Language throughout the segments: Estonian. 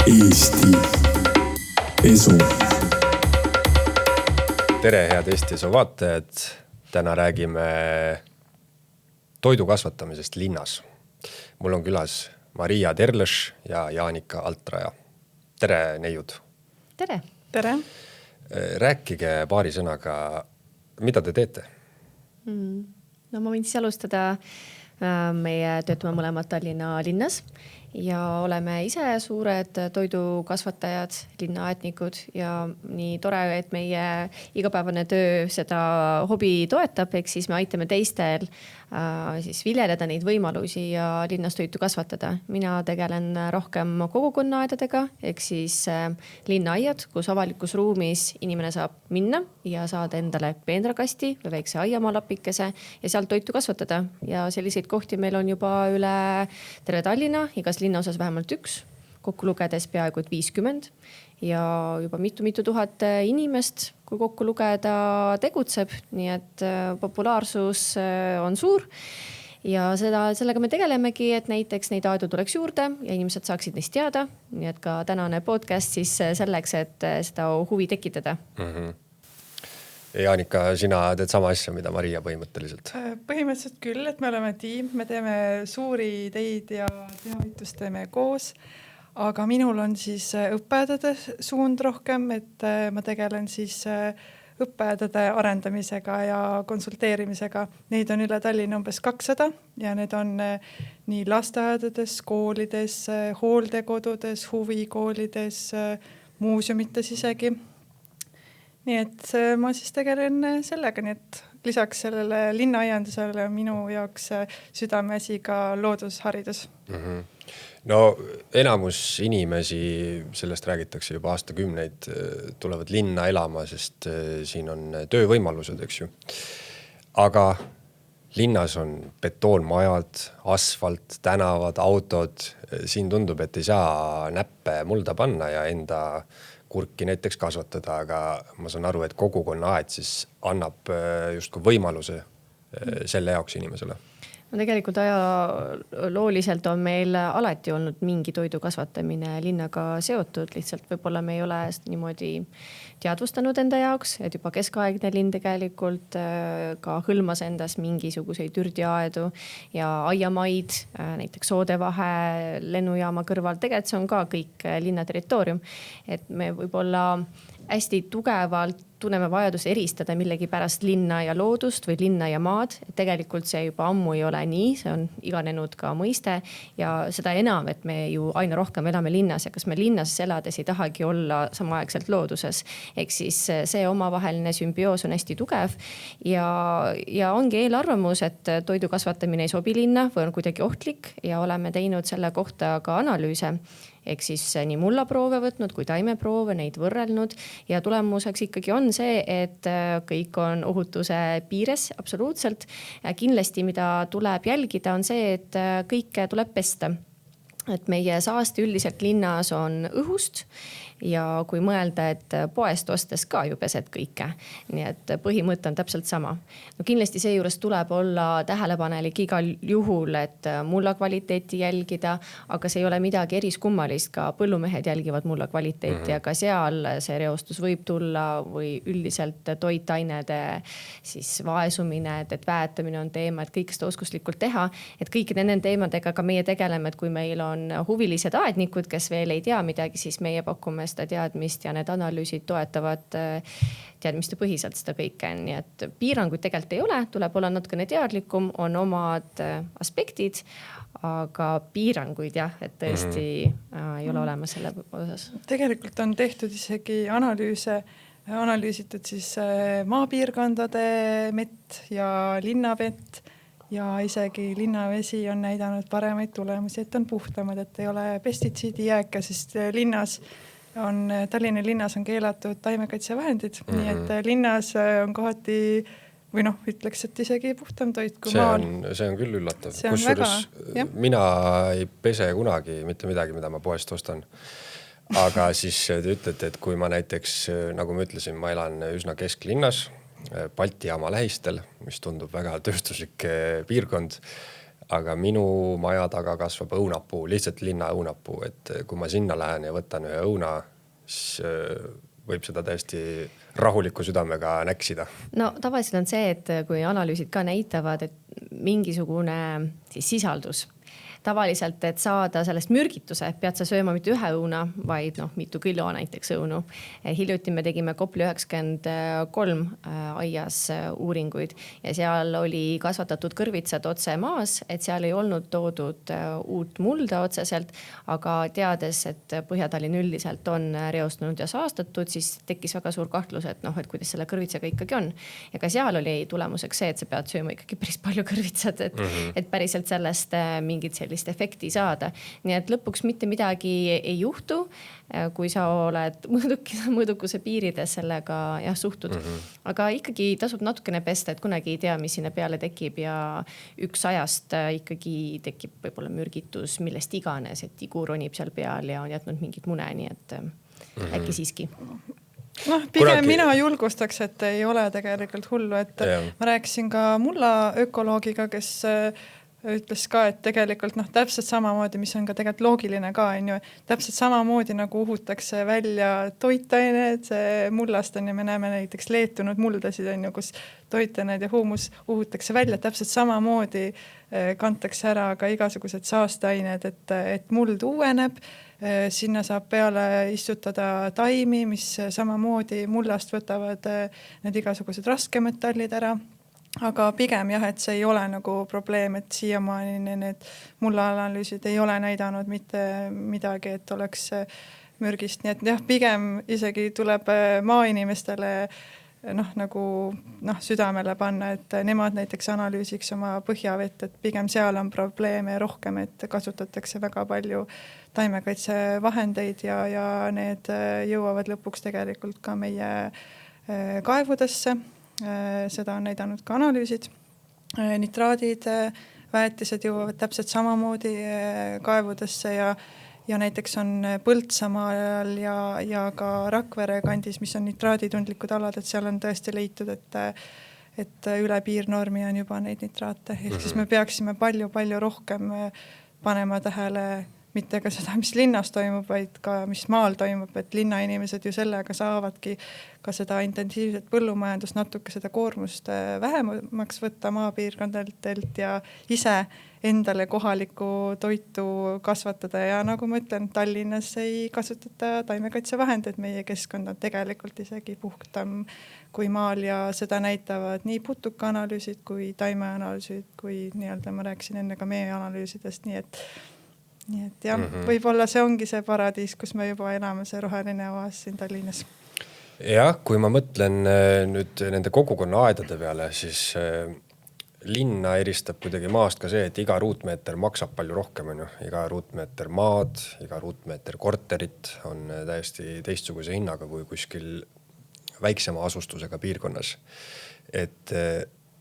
Eesti Esu. Tere, head Eesti Esu vaatajad! Täna räägime toidu kasvatamisest linnas. Mul on külas Maria Terlõš ja Jaanika Altraja. Tere, neiud! Tere! Tere! Rääkige paari sõnaga, mida te teete? No ma võin siis alustada. Meie töötame mõlemad Tallinna linnas ja oleme ise suured toidukasvatajad, linnaaednikud ja nii tore, et meie igapäevane töö seda hobi toetab, ehk siis me aitame teistel siis viljeleda neid võimalusi ja linnas toitu kasvatada. Mina tegelen rohkem kogukonnaaedadega, ehk siis linnaaiad, kus avalikus ruumis inimene saab minna ja saada endale peenrakasti või väikse aiamaalapikese ja sealt toitu kasvatada. Ja selliseid kohti meil on juba üle terve Tallinna, igas linnaosas vähemalt üks, kokku lugedes peaaegu 50 ja juba mitu tuhat inimest, kui kokku lugeda, tegutseb, nii et populaarsus on suur. Ja sellega me tegelemegi, et näiteks neid aedu tuleks juurde ja inimesed saaksid neist teada. Nii et ka tänane podcast siis selleks, et seda huvi tekitada. Jaanika, sina teed sama asja, mida Maria põhimõtteliselt? Põhimõtteliselt küll, et me oleme tiim, me teeme suuri ideid ja teavitust teeme koos, aga minul on siis õppeaedade suund rohkem, et ma tegelen siis õppeaedade arendamisega ja konsulteerimisega. Neid on üle Tallinna umbes 200 ja need on nii lasteaedades, koolides, hooldekodudes, huvikoolides, muuseumites isegi. Nii et ma siis tegelen sellega, nii et lisaks sellele linnaaiandusele minu jaoks südameasi ka loodusharidus. No enamus inimesi, sellest räägitakse juba aastakümneid, tulevad linna elama, sest siin on töövõimalused, eks ju. Aga linnas on betoonmajad, asfalt, tänavad, autod. Siin tundub, et ei saa näppe mulda panna ja enda kurki näiteks kasvatada, aga ma saan aru, et kogukonnaaed siis annab justkui võimaluse selle jaoks inimesele. No tegelikult ajalooliselt on meil alati olnud mingi toidu kasvatamine linnaga seotud, lihtsalt võib-olla me ei ole niimoodi teadvustanud enda jaoks, et juba keskaegne linn tegelikult ka hõlmas endas mingisuguseid ürdiaedu ja aiamaid, näiteks Soodevahe lennujaama kõrval. Tegelikult see on ka kõik linna territoorium, et me võib-olla hästi tugevalt tunneme vajadus eristada millegi pärast linna ja loodust või linna ja maad. Tegelikult see juba ammu ei ole nii, see on iganenud ka mõiste ja seda enam, et me ju aina rohkem elame linnas ja kas me linnas elades ei tahagi olla samaaegselt looduses. Ehk siis see omavaheline sümbioos on hästi tugev ja ongi eelarvamus, et toidu kasvatamine ei sobi linna või on kuidagi ohtlik ja oleme teinud selle kohta ka analüüse. Ehk siis nii mullaproove võtnud kui taimeproove, neid võrrelnud ja tulemuseks ikkagi on see, et kõik on ohutuse piires absoluutselt. Kindlasti, mida tuleb jälgida, on see, et kõike tuleb pesta. Et meie saaste üldiselt linnas on õhust ja kui mõelda, et poest ostes ka ju pesed kõike. Nii et põhimõte on täpselt sama. No kindlasti see juures tuleb olla tähelepanelik igal juhul, et mulla kvaliteeti jälgida, aga see ei ole midagi eriskummalist. Ka põllumehed jälgivad mulla kvaliteeti, aga seal see reostus võib tulla või üldiselt toitainede siis vaesumine, et väetamine on teema, et kõik seda oskuslikult teha. Et kõikide nende teemadega ka meie tegeleme, et kui meil on huvilised aednikud, kes veel ei tea midagi, siis meie pakume seda teadmist ja need analüüsid toetavad teadmiste põhiselt seda kõike. Nii et piiranguid tegelikult ei ole, tuleb olla natukene teadlikum, on omad aspektid, aga piiranguid jah, et tõesti ei ole olemas selle osas. Tegelikult on tehtud isegi analüüsitud siis maapiirkondade mett ja linnavett ja isegi linnavesi on näidanud paremaid tulemusi, et on puhtamad, et ei ole pestitsiidijääke, sest Tallinna linnas on keelatud taimekaitsevahendid, nii et linnas on kohati või ütleks, et isegi puhtam toit kui maal. See on küll üllatav. See on väga, jah. Mina ei pese kunagi mitte midagi, mida ma poest ostan. Aga siis te ütlete, et kui ma näiteks, nagu ma ütlesin, ma elan üsna kesklinnas, Balti jaama lähistel, mis tundub väga tööstuslik piirkond, aga minu maja taga kasvab õunapuu, lihtsalt linna õunapuu, et kui ma sinna lähen ja võtan ühe õuna, siis võib seda täiesti rahuliku südamega näksida. No tavaliselt on see, et kui analüüsid ka näitavad, et mingisugune siis sisaldus, tavaliselt, et saada sellest mürgituse, pead sa sööma mitte ühe õuna, vaid mitu kilo näiteks õunu. Hiljuti me tegime Kopli 93 aias uuringuid ja seal oli kasvatatud kõrvitsad otse maas, et seal ei olnud toodud uut mulda otseselt, aga teades, et Põhja-Tallinn üldiselt on reostunud ja saastatud, siis tekkis väga suur kahtlus, et et kuidas selle kõrvitsaga ikkagi on. Ja ka seal oli tulemuseks see, et sa pead sööma ikkagi päris palju kõrvitsad, et päriselt sellest mingit sellist efekti saada. Nii et lõpuks mitte midagi ei juhtu, kui sa oled mõõdukuse piirides sellega suhtud. Aga ikkagi tasub natukene pesta, et kunagi ei tea, mis sinna peale tekib ja üks ajast ikkagi tekib võib-olla mürgitus millest iganes, et tigu ronib seal peal ja on jätnud mingit mune, nii et äkki siiski. Pigem mina julgustaks, et ei ole tegelikult hullu, et ma rääkisin ka mulla ökoloogiga, kes ütles ka, et tegelikult täpselt samamoodi, mis on ka tegelikult loogiline ka, täpselt samamoodi nagu uhutakse välja toitained, mullast on ja me näeme näiteks leetunud muldasid, kus toitained ja huumus uhutakse välja, täpselt samamoodi kantakse ära ka igasugused saasteained, et muld uueneb, sinna saab peale istutada taimi, mis samamoodi mullast võtavad need igasugused raskemetallid ära. Aga pigem et see ei ole nagu probleem, et siiamaani need mullaanalüüsid ei ole näidanud mitte midagi, et oleks mürgist. Nii et pigem isegi tuleb maainimestele südamele panna, et nemad näiteks analüüsiks oma põhjavett, et pigem seal on probleeme rohkem, et kasutatakse väga palju taimekaitsevahendeid ja need jõuavad lõpuks tegelikult ka meie kaevudesse. Seda on näidanud ka analüüsid. Nitraadid, väetised jõuavad täpselt samamoodi kaevudesse ja näiteks on Põltsamaal ja ka Rakvere kandis, mis on nitraaditundlikud alad, et seal on tõesti leitud, et üle piirnormi on juba neid nitraate. Ehk siis me peaksime palju rohkem panema tähele mitte ka seda, mis linnas toimub, vaid ka mis maal toimub, et linnainimesed ju sellega saavadki ka seda intensiivset põllumajandust, natuke seda koormust vähemaks võtta maapiirkondadelt ja ise endale kohalikku toitu kasvatada. Ja nagu ma ütlen, Tallinnas ei kasutata taimekaitsevahendeid, meie keskkond on tegelikult isegi puhtam kui maal ja seda näitavad nii putukaanalüüsid kui taimeanalüüsid, kui nii-öelda ma rääkisin enne ka meie analüüsidest, nii et jah, võib-olla see ongi see paradiis, kus me juba elame, see roheline oas siin Tallinnas. Jah, kui ma mõtlen nüüd nende kogukonna aedade peale, siis linna eristab kuidagi maast ka see, et iga ruutmeeter maksab palju rohkem. Iga ruutmeeter maad, iga ruutmeeter korterit on täiesti teistsuguse hinnaga kui kuskil väiksema asustusega piirkonnas. Et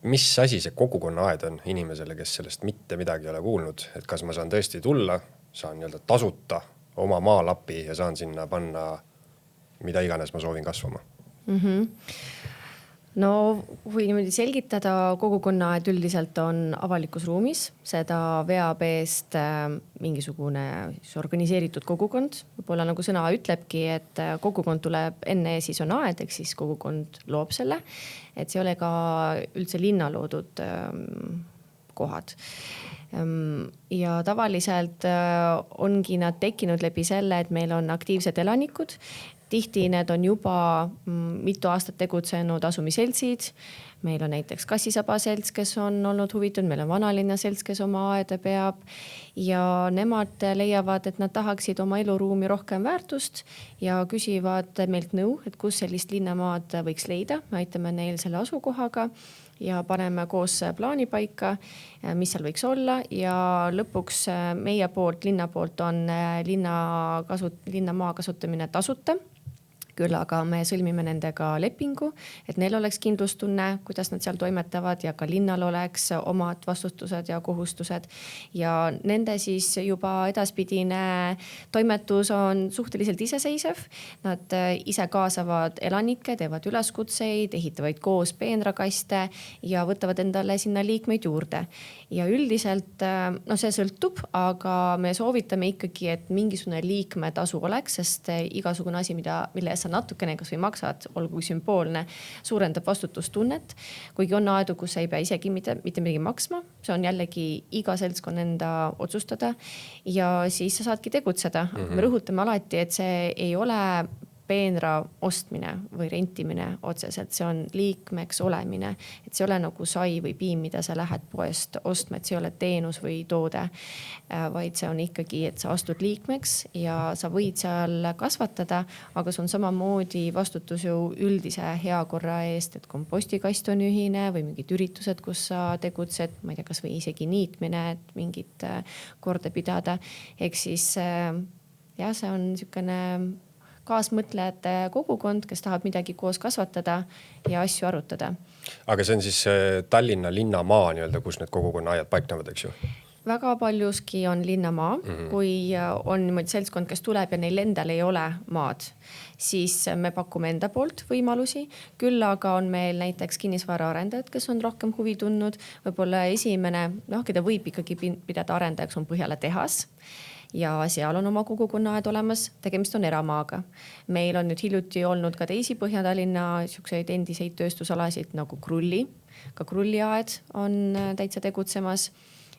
mis asi see kogukonna aed on inimesele, kes sellest mitte midagi ei ole kuulnud? Et kas ma saan tõesti tulla, saan tasuta oma maalapi ja saan sinna panna mida iganes ma soovin kasvama? No kui niimoodi selgitada, kogukonna aed üldiselt on avalikus ruumis, seda veab eest mingisugune organiseeritud kogukond. Võib-olla nagu sõna ütlebki, et kogukond tuleb enne, siis on aed, ehk siis kogukond loob selle, et see ei ole ka üldse linna loodud kohad. Ja tavaliselt ongi nad tekkinud läbi selle, et meil on aktiivsed elanikud. Tihti need on juba mitu aastat tegutsenud asumiseltsid. Meil on näiteks Kassisaba selts, kes on olnud huvitud, meil on Vanalinna selts, kes oma aeda peab ja nemad leiavad, et nad tahaksid oma eluruumi rohkem väärtust ja küsivad meilt nõu, et kus sellist linnamaad võiks leida. Me aitame neil selle asukohaga ja paneme koos plaani paika, mis seal võiks olla ja lõpuks meie poolt, linna poolt on linnamaa kasutamine tasuta. Küll aga me sõlmime nendega lepingu, et neil oleks kindlustunne, kuidas nad seal toimetavad ja ka linnal oleks omad vastutused ja kohustused. Ja nende siis juba edaspidine toimetus on suhteliselt iseseisev. Nad ise kaasavad elanikke, teevad üleskutseid, ehitavad koos peenrakaste ja võtavad endale sinna liikmeid juurde. Ja üldiselt, no see sõltub, aga me soovitame ikkagi, et mingisugune liikmetasu oleks, sest igasugune asi, mille eest sa natukene kas või maksad, olgu sümboolne, suurendab vastutustunnet. Kuigi on aedu, kus ei pea isegi mitte midagi maksma. See on jällegi iga seltskond enda otsustada ja siis sa saadki tegutseda. Me rõhutame alati, et see ei ole peenra ostmine või rentimine otseselt, see on liikmeks olemine. Et see ei ole nagu sai või piim, mida sa lähed poest ostma, et see ei ole teenus või toode, vaid see on ikkagi, et sa astud liikmeks ja sa võid seal kasvatada, aga see on samamoodi vastutus ju üldise heakorra eest, et kompostikast on ühine või mingid üritused, kus sa tegutsed, ma ei tea, kas või isegi niitmine, et mingit korda pidada. Ehk siis see on niisugune kaasmõtlejate kogukond, kes tahab midagi koos kasvatada ja asju arutada. Aga see on siis Tallinna linnamaa nii-öelda, kus need kogukonnaaiad paiknevad, eks ju? Väga paljuski on linnamaa. Kui on niimoodi seltskond, kes tuleb ja neil endal ei ole maad, siis me pakume enda poolt võimalusi. Küll aga on meil näiteks kinnisvaraarendajad, kes on rohkem huvi tundnud. Võib-olla esimene, keda võib ikkagi pidada arendajaks, on Põhjala tehas. Ja seal on oma kogukonnaaed olemas, tegemist on eramaaga. Meil on nüüd hiljuti olnud ka teisi Põhja-Tallinna endiseid tööstusalasid nagu Krulli. Ka Krulliaed on täitsa tegutsemas.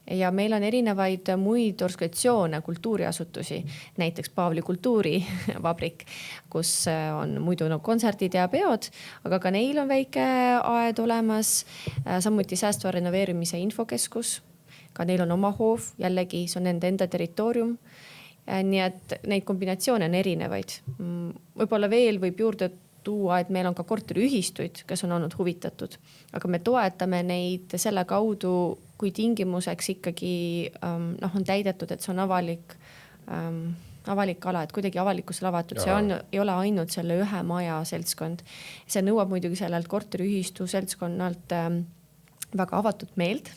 Ja meil on erinevaid muid organisatsioone, kultuuriasutusi, näiteks Paavli kultuurivabrik, kus on muidu kontserdid ja peod, aga ka neil on väike aed olemas. Samuti säästva renoveerimise infokeskus. Ka neil on oma hoov, jällegi see on nende enda territoorium. Nii et neid kombinatsioone on erinevaid. Võib-olla veel võib juurde tuua, et meil on ka korteriühistuid, kes on olnud huvitatud. Aga me toetame neid selle kaudu, kui tingimuseks ikkagi on täidetud, et see on avalik ala, et kuidagi avalikkusele avatud. See ei ole ainult selle ühe maja seltskond. See nõuab muidugi sellelt korteriühistu seltskonnalt väga avatud meelt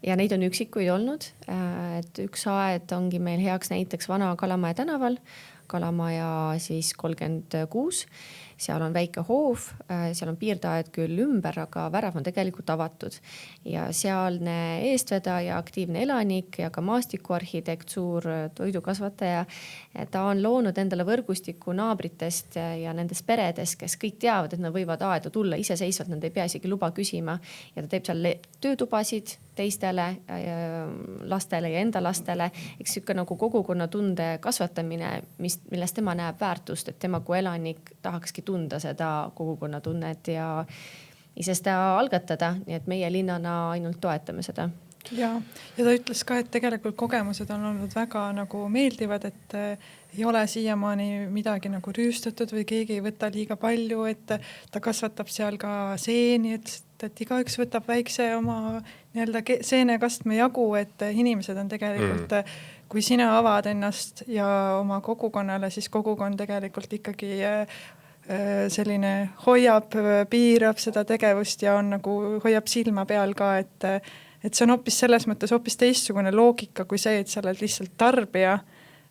ja neid on üksikuid olnud. Et üks aed ongi meil heaks näiteks Vana Kalamaja tänaval, Kalamaja siis 36. Seal on väike hoov, seal on piirdaed küll ümber, aga värav on tegelikult avatud. Ja sealne eestvedaja, aktiivne elanik ja ka maastikuarhitekt, suur toidukasvataja. Ta on loonud endale võrgustiku naabritest ja nendest peredest, kes kõik teavad, et nad võivad aedu tulla iseseisvalt, nad ei pea isegi luba küsima. Ja ta teeb seal töötubasid teistele lastele ja enda lastele. Eks siuke nagu kogukonnatunde kasvatamine, millest tema näeb väärtust, et tema kui elanik tahakski tunda seda kogukonnatunnet ja ise seda algatada. Nii et meie linnana ainult toetame seda. Ja ta ütles ka, et tegelikult kogemused on olnud väga nagu meeldivad, et ei ole siiamaani midagi nagu rüüstatud või keegi ei võta liiga palju, et ta kasvatab seal ka seeni, et igaüks võtab väikse oma seenekastme jagu, et inimesed on tegelikult, kui sina avad ennast ja oma kogukonnale, siis kogukond tegelikult ikkagi selline hoiab, piirab seda tegevust ja on nagu hoiab silma peal ka, et see on hoopis selles mõttes hoopis teistsugune loogika kui see, et sa oled lihtsalt tarbija,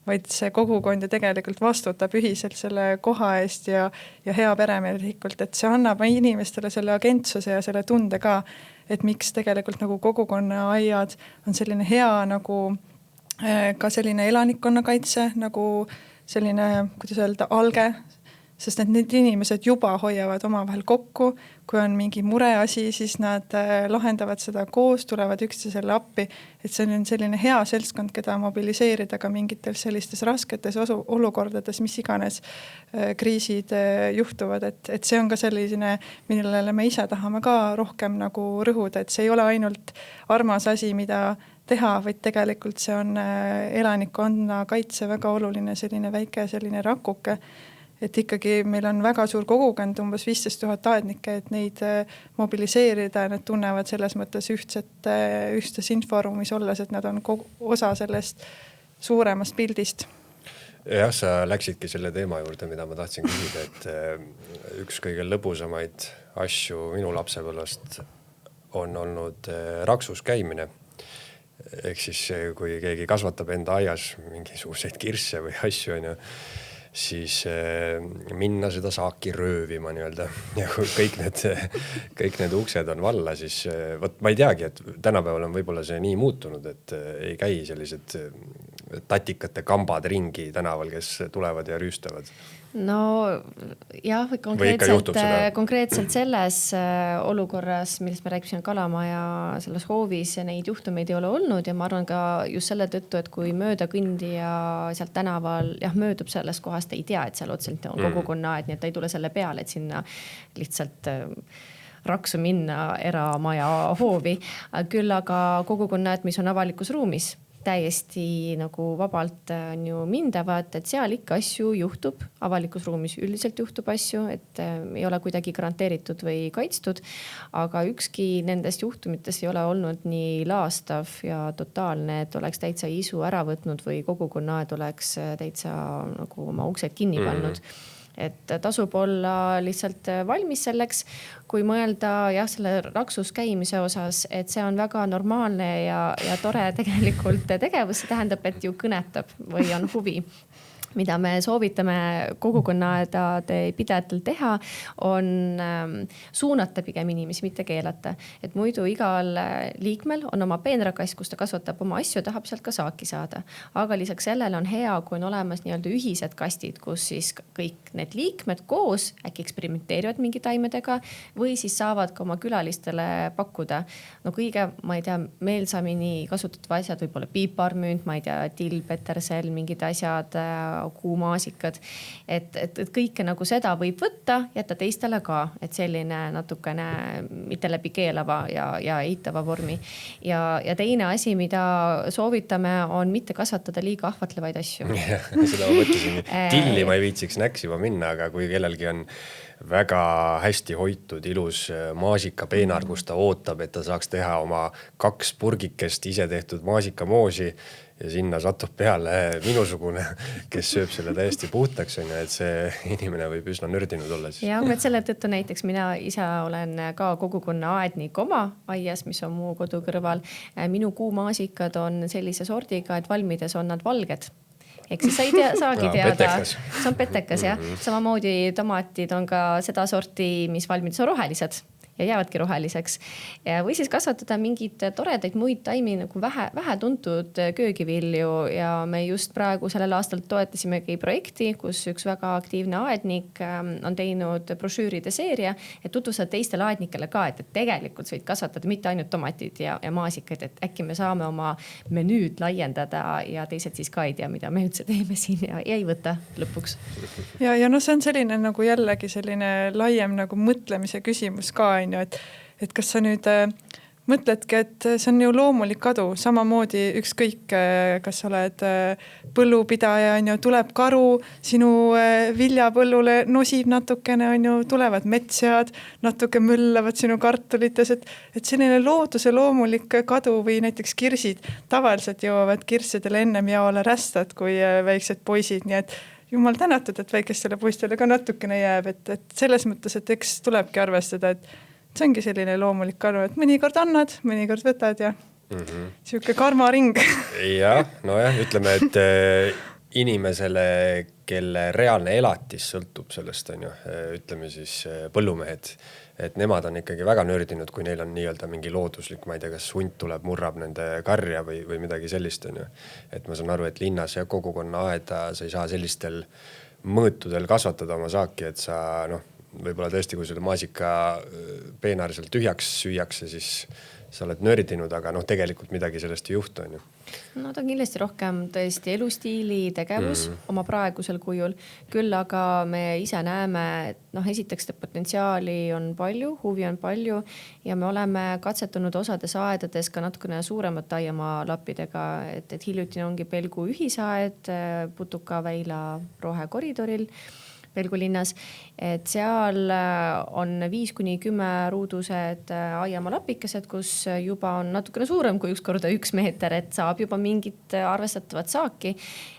vaid see kogukond ja tegelikult vastutab ühiselt selle koha eest ja hea peremeelikult, et see annab inimestele selle agentsuse ja selle tunde ka, et miks tegelikult nagu kogukonnaaiad on selline hea nagu ka selline elanikkonnakaitse nagu selline, kuidas öelda, alge, sest et need inimesed juba hoiavad omavahel kokku. Kui on mingi mureasi, siis nad lahendavad seda koos, tulevad üksteisele appi. Et see on selline hea seltskond, keda mobiliseerida ka mingitel sellistes rasketes olukordades, mis iganes kriisid juhtuvad. Et see on ka selline, millele me ise tahame ka rohkem nagu rõhuda, et see ei ole ainult armas asi, mida teha, vaid tegelikult see on elanikkonna kaitse väga oluline selline väike selline rakuke. Et ikkagi meil on väga suur kogukond, umbes 15 000 aednikke, et neid mobiliseerida, nad tunnevad selles mõttes ühtstes inforuumis olles, et nad on osa sellest suuremast pildist. Jah, sa läksidki selle teema juurde, mida ma tahtsin küsida, et üks kõige lõbusamaid asju minu lapsepõlvest on olnud raksus käimine. Ehk siis kui keegi kasvatab enda aias mingisuguseid kirsse või asju, siis minna seda saaki röövima nii-öelda. Ja kui kõik need uksed on valla, siis ma ei teagi, et tänapäeval on võib-olla see nii muutunud, et ei käi sellised tatikate kambad ringi tänaval, kes tulevad ja rüüstavad. No jah, konkreetselt selles olukorras, millest me rääkisime Kalamaja selles hoovis, neid juhtumeid ei ole olnud ja ma arvan ka just selle tõttu, et kui mööda kõndija sealt tänaval möödub sellest kohast, ei tea, et seal otseselt on kogukonna aed, nii et ta ei tule selle peale, et sinna lihtsalt raksu minna eramaja hoovi. Küll aga kogukonna aed, mis on avalikus ruumis, täiesti nagu vabalt on ju mindavad, et seal ikka asju juhtub, avalikus ruumis üldiselt juhtub asju, et ei ole kuidagi garanteeritud või kaitstud, aga ükski nendest juhtumitest ei ole olnud nii laastav ja totaalne, et oleks täitsa isu ära võtnud või kogukonnaaed oleks täitsa nagu oma uksed kinni pannud. Et tasub olla lihtsalt valmis selleks, kui mõelda selle raksus käimise osas, et see on väga normaalne ja tore tegelikult tegevus, see tähendab, et ju kõnetab või on huvi. Mida me soovitame kogukonnaaedade pidajatel teha, on suunata pigem inimesi, mitte keelata. Et muidu igal liikmel on oma peenrakast, kus ta kasvatab oma asju ja tahab sealt ka saaki saada. Aga lisaks sellele on hea, kui on olemas nii-öelda ühised kastid, kus siis kõik need liikmed koos äkki eksperimenteerivad mingi taimedega või siis saavad ka oma külalistele pakkuda. No kõige, ma ei tea, meelsamini kasutatud asjad, võib-olla piiparmüünt, ma ei tea, till, petersel, mingid asjad, kuumaasikad, et kõike nagu seda võib võtta, jätta teistele ka, et selline natukene mitte läbi keelava ja eitava vormi. Ja teine asi, mida soovitame, on mitte kasvatada liiga ahvatlevaid asju. Seda ma mõtlesin. Tilli ma ei viitsiks näksima minna, aga kui kellelgi on väga hästi hoitud ilus maasikapeenar, kus ta ootab, et ta saaks teha oma 2 purgikest ise tehtud maasikamoosi ja sinna satub peale minusugune, kes sööb selle täiesti puhtaks, et see inimene võib üsna nördinud olla. Ja, et selle tõttu näiteks mina ise olen ka kogukonna aednik oma aias, mis on mu kodu kõrval. Minu kuumaasikad on sellise sordiga, et valmides on nad valged. Ehk siis sa ei saagi teada. See on petekas, jah. Samamoodi tomatid on ka seda sorti, mis valmides on rohelised ja jäävadki roheliseks. Või siis kasvatada mingid toredaid muid taimi nagu vähe tuntud köögivilju ja me just praegu sellel aastal toetasimegi projekti, kus üks väga aktiivne aednik on teinud brošüüride seeria, et tutvustada teistele aednikele ka, et tegelikult sa võid kasvatada mitte ainult tomatid ja maasikaid, et äkki me saame oma menüüd laiendada ja teised siis ka ei tea, mida me üldse teeme siin ja ei võta lõpuks. Ja see on selline nagu jällegi selline laiem nagu mõtlemise küsimus ka, et kas sa nüüd mõtledki, et see on ju loomulik kadu, samamoodi ükskõik, kas sa oled põllupidaja, tuleb karu, sinu viljapõllule nosib natukene, tulevad metsjad, natuke müllavad sinu kartulites, et selline looduse loomulik kadu või näiteks kirsid, tavaliselt jõuavad kirssidele ennem jaole rästad kui väiksed poisid, nii et jumal tänatud, et väikestele poistele ka natukene jääb, et selles mõttes, et eks tulebki arvestada, et see ongi selline loomulik kadu, et mõnikord annad, mõnikord võtad ja siuke karmaring. Jah, nojah, ütleme, et inimesele, kelle reaalne elatis sõltub sellest, ütleme siis põllumehed, et nemad on ikkagi väga nördinud, kui neil on nii-öelda mingi looduslik, ma ei tea, kas hunt tuleb, murrab nende karja või midagi sellist. Et ma saan aru, et linnas ja kogukonna aeda sa ei saa sellistel mõõtudel kasvatada oma saaki, et sa võib-olla tõesti, kui selle maasika peenar seal tühjaks süüakse, siis sa oled nördinud, aga tegelikult midagi sellest ei juhtu. No ta on kindlasti rohkem tõesti elustiili tegevus oma praegusel kujul. Küll aga me ise näeme, et esiteks potentsiaali on palju, huvi on palju ja me oleme katsetanud osades aedades ka natukene suuremat aiamaa lappidega, et hiljuti ongi Pelgu ühisaed Putuka väila rohekoridoril, Pelgu linnas, et seal on 5-10 ruudused aiamaa lapikesed, kus juba on natukene suurem kui 1x1 meeter, et saab juba mingit arvestatavat saaki.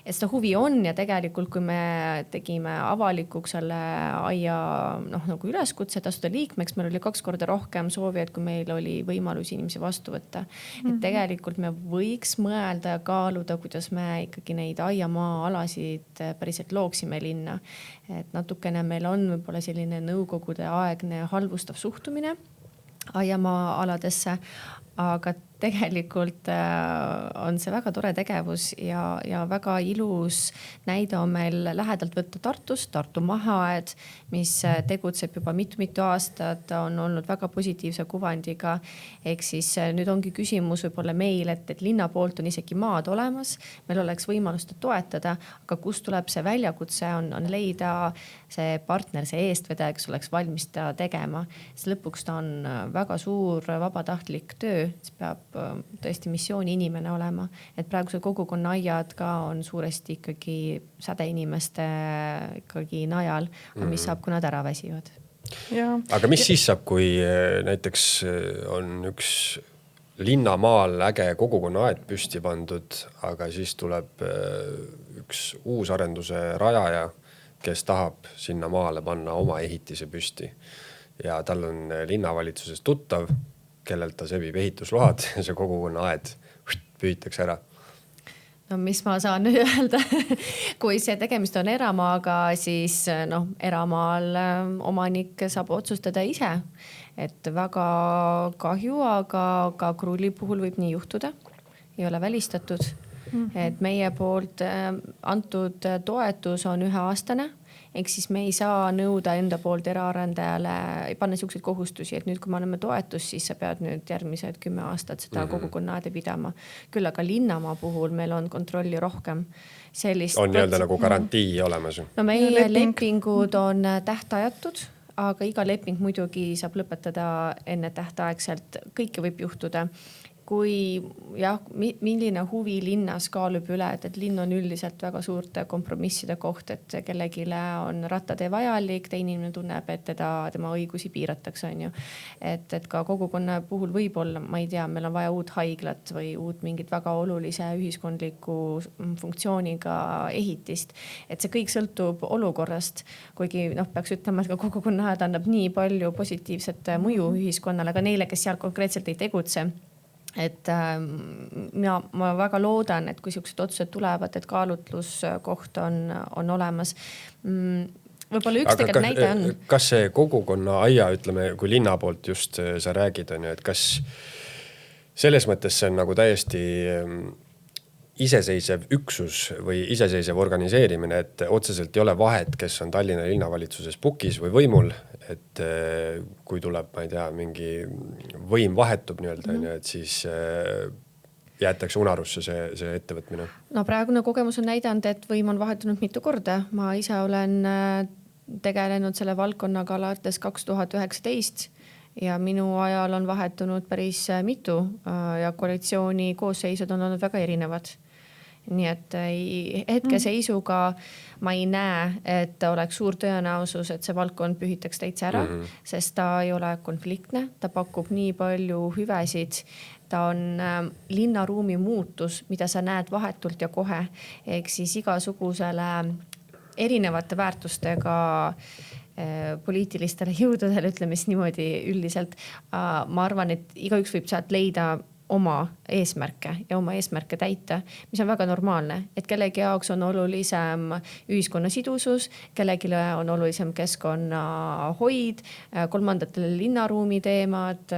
Et seda huvi on ja tegelikult, kui me tegime avalikuks selle aia nagu üleskutse tasuda liikmeks, meil oli 2 korda rohkem soovijaid, kui meil oli võimalus inimesi vastu võtta. Et tegelikult me võiks mõelda ja kaaluda, kuidas me ikkagi neid aiamaa alasid päriselt looksime linna. Et natukene meil on võib-olla selline nõukogude aegne halvustav suhtumine aiamaa aladesse, aga tegelikult on see väga tore tegevus ja väga ilus näide on meil lähedalt võtta Tartus, Tartu Mahaaed, mis tegutseb juba mitu aastat, on olnud väga positiivse kuvandiga. Ehk siis nüüd ongi küsimus võib-olla meil, et linna poolt on isegi maad olemas, meil oleks võimalus toetada, aga kust tuleb see väljakutse on leida see partner, see eestvedaja, kes oleks valmis ta tegema. Sest lõpuks ta on väga suur vabatahtlik töö, see peab tõesti missiooni inimene olema, et praeguse kogukonna aiad ka on suuresti ikkagi sädeinimeste ikkagi najal, mis saab, kui nad ära väsivad. Aga mis siis saab, kui näiteks on üks linnamaal äge kogukonna aed püsti pandud, aga siis tuleb üks uus arenduse rajaja, kes tahab sinna maale panna oma ehitise püsti ja tal on linnavalitsuses tuttav, kellelt ta sebib ehitusload ja see kogukonna aed püütakse ära. No mis ma saan nüüd öelda? Kui see tegemist on eramaaga, siis eramaal omanik saab otsustada ise. Et väga kahju, aga ka Krulli puhul võib nii juhtuda. Ei ole välistatud. Et meie poolt antud toetus on 1-aastane. Ehk siis me ei saa nõuda enda poolt eraarendajale, ei panna selliseid kohustusi, et nüüd kui me anname toetus, siis sa pead nüüd järgmised 10 aastat seda kogukonna aede pidama. Küll aga linnamaa puhul meil on kontrolli rohkem. On nii-öelda nagu garantii olemas? No meie lepingud on tähtajatud, aga iga leping muidugi saab lõpetada enne tähtaegselt. Kõike võib juhtuda. Kui milline huvi linnas kaalub üle, et linn on üldiselt väga suurte kompromisside koht, et kellegile on rattatee vajalik, teine inimene tunneb, et tema õigusi piiratakse. Et ka kogukonna puhul võib olla, ma ei tea, meil on vaja uut haiglat või uut mingit väga olulise ühiskondliku funktsiooniga ehitist. Et see kõik sõltub olukorrast, kuigi peaks ütlema, et ka kogukonna aed annab nii palju positiivset mõju ühiskonnale, aga neile, kes seal konkreetselt ei tegutse. Et ma väga loodan, et kui sellised otsused tulevad, et kaalutluskoht on olemas. Võib-olla üks tegelikult näide on. Kas see kogukonna aia, ütleme, kui linna poolt just sa räägid, on ju, et kas selles mõttes see on nagu täiesti iseseisev üksus või iseseisev organiseerimine, et otseselt ei ole vahet, kes on Tallinna linnavalitsuses pukis või võimul, et kui tuleb, ma ei tea, mingi võim vahetub nii-öelda, et siis jäetakse unarusse see ettevõtmine. No praegune kogemus on näidanud, et võim on vahetunud mitu korda. Ma ise olen tegelenud selle valdkonnaga alates 2019 ja minu ajal on vahetunud päris mitu ja koalitsiooni koosseisud on olnud väga erinevad. Nii et hetkeseisuga ma ei näe, et oleks suur tõenäosus, et see valdkond pühitaks täitsa ära, sest ta ei ole konfliktne, ta pakub nii palju hüvesid, ta on linnaruumi muutus, mida sa näed vahetult ja kohe, ehk siis igasugusele erinevate väärtustega poliitilistele jõududele, ütleme siis niimoodi üldiselt. Ma arvan, et igaüks võib sealt leida oma eesmärke ja oma eesmärke täita, mis on väga normaalne, et kellegi jaoks on olulisem ühiskonna sidusus, kellegi on olulisem keskkonna hoid, kolmandatele linnaruumi teemad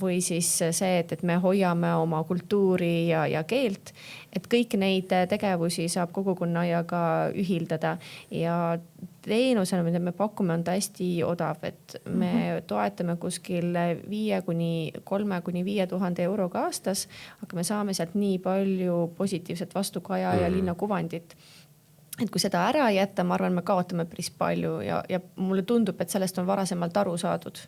või siis see, et me hoiame oma kultuuri ja keelt, et kõik neid tegevusi saab kogukonnaiaga ühildada ja teenusena, mida me pakume, on hästi odav, et me toetame kuskil 3,000–5,000 euroga aastas, aga me saame sealt nii palju positiivset vastukaja ja linnakuvandit. Et kui seda ära jätta, ma arvan, me kaotame päris palju ja mulle tundub, et sellest on varasemalt aru saadud.